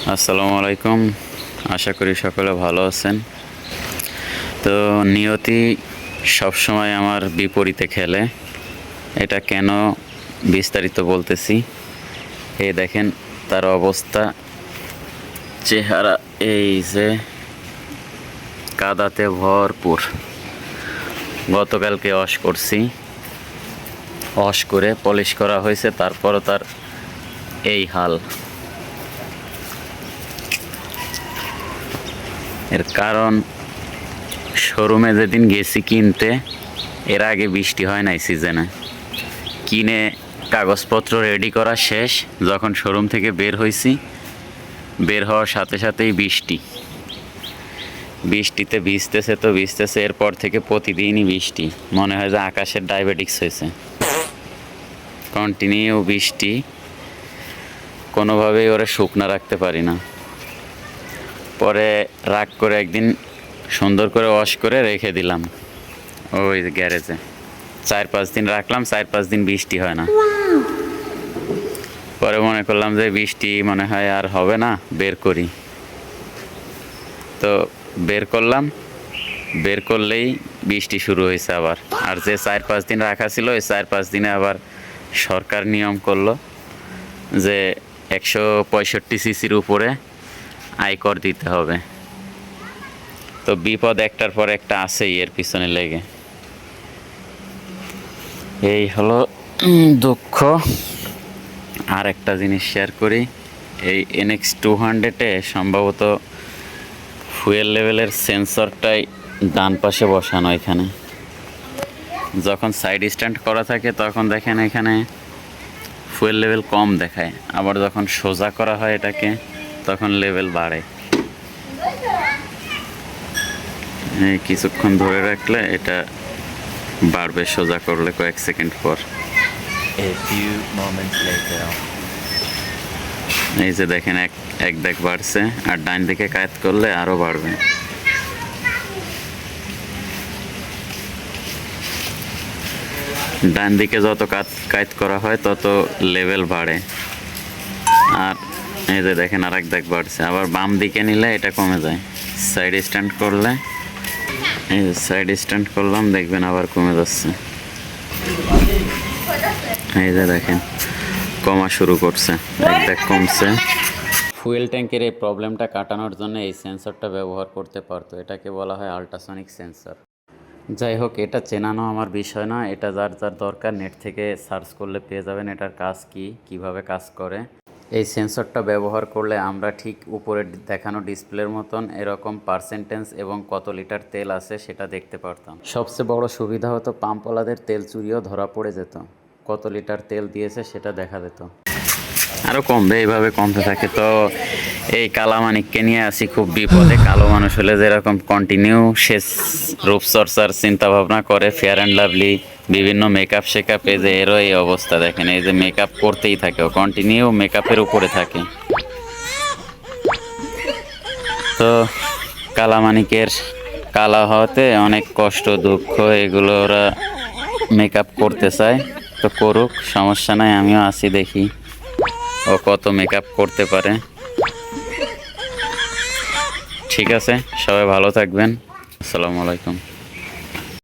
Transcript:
আসসালামু আলাইকুম। আশা করি সকলে ভালো আছেন। তো নিয়তি সবসময় আমার বিপরীতে খেলে, এটা কেন বিস্তারিত বলতেছি। এই দেখেন তার অবস্থা, চেহারা এই যে কাদাতে ভরপুর। গতকালকে ওয়াশ করছি, ওয়াশ করে পলিশ করা হয়েছে, তারপরও তার এই হাল। এর কারণ শোরুমে যেদিন গেছি কিনতে, এর আগে বৃষ্টি হয় নাই সিজনে। কিনে কাগজপত্র রেডি করা শেষ, যখন শোরুম থেকে বের হয়েছি, বের হওয়ার সাথে সাথেই বৃষ্টিতে ভিজতেছে তো ভিজতেছে। এরপর থেকে প্রতিদিনই বৃষ্টি, মনে হয় যে আকাশের ডায়াবেটিক্স হয়েছে। কন্টিনিউ বৃষ্টি, কোনোভাবেই ওরা শুকনা রাখতে পারি না। পরে রাগ করে একদিন সুন্দর করে ওয়াশ করে রেখে দিলাম ওই গ্যারেজে। 4-5 দিন রাখলাম, 4-5 দিন বৃষ্টি হয় না। পরে মনে করলাম যে বৃষ্টি মনে হয় আর হবে না, বের করি। তো বের করলাম, বের করলেই বৃষ্টি শুরু হয়েছে আবার। আর যে 4-5 দিন রাখা ছিল, ওই 4-5 দিনে আবার সরকার নিয়ম করলো যে 165 সিসির উপরে আয়কর দিতে হবে। তো বিপদ একটার পর একটা আছেই এর পিছনে লেগে। এই হলো দুঃখ। আর একটা জিনিস শেয়ার করি, এই NX 200-এ সম্ভবত ফুয়েল লেভেলের সেন্সরটাই ডান পাশে বসানো। এখানে যখন সাইড স্ট্যান্ড করা থাকে তখন দেখেন এখানে ফুয়েল লেভেল কম দেখায়, আবার যখন সোজা করা হয় এটাকে তখন লেভেল বাড়ে। এই কিছুক্ষণ ধরে রাখলে এটা বাড়বে, সোজা করলে কয়েক সেকেন্ড পর। এই যে দেখেন এক দেখ বাড়ছে, আর ডান দিকে কায়েত করলে আরো বাড়বে। ডান দিকে যত কায়েত করা হয় তত লেভেল বাড়ে। আর এই যে দেখেন আর এক দেখ বাড়ছে। আবার বাম দিকে নিলে এটা কমে যায়। সাইড স্ট্যান্ড করলে, এই যে সাইড স্ট্যান্ড করলাম, দেখবেন আবার কমে যাচ্ছে। এই যে দেখেন কমা শুরু করছে, এক দেখ কমছে। ফুয়েল ট্যাঙ্কের এই প্রবলেমটা কাটানোর জন্য এই সেন্সরটা ব্যবহার করতে পারতো। এটাকে বলা হয় আল্ট্রাসনিক সেন্সর। যাই হোক, এটা চেনানো আমার বিষয় না, এটা যার যার দরকার নেট থেকে সার্চ করলে পেয়ে যাবেন এটার কাজ কি, কিভাবে কাজ করে। এই সেন্সরটা ব্যবহার করলে আমরা ঠিক উপরে দেখানো ডিসপ্লের মতন এরকম পার্সেন্টেজ এবং কত লিটার তেল আছে সেটা দেখতে পারতাম। সবচেয়ে বড় সুবিধা হতো পাম্পওয়ালাদের তেল চুরিও ধরা পড়ে যেত, কত লিটার তেল দিয়েছে সেটা দেখা যেত। আরও কমবে, এইভাবে কমতে থাকে। তো এই কালামানিককে নিয়ে আসি খুব বিপদে। কালো মানুষ হলে যেরকম কন্টিনিউ সে রূপচর্চার চিন্তা ভাবনা করে, ফেয়ার অ্যান্ড লাভলি বিভিন্ন মেকআপ শেকআপে, যে এরও এই অবস্থা দেখেন। এই যে মেকআপ করতেই থাকে, ও কন্টিনিউ মেকআপের উপরে থাকে। তো কালামানিকের কালা হওয়াতে অনেক কষ্ট দুঃখ, এগুলো ওরা মেকআপ করতে চায়। তো করুক, সমস্যা নাই, আমিও আসি, দেখি ও কত মেকআপ করতে পারে। ঠিক আছে, সবাই ভালো থাকবেন। আসসালামু আলাইকুম।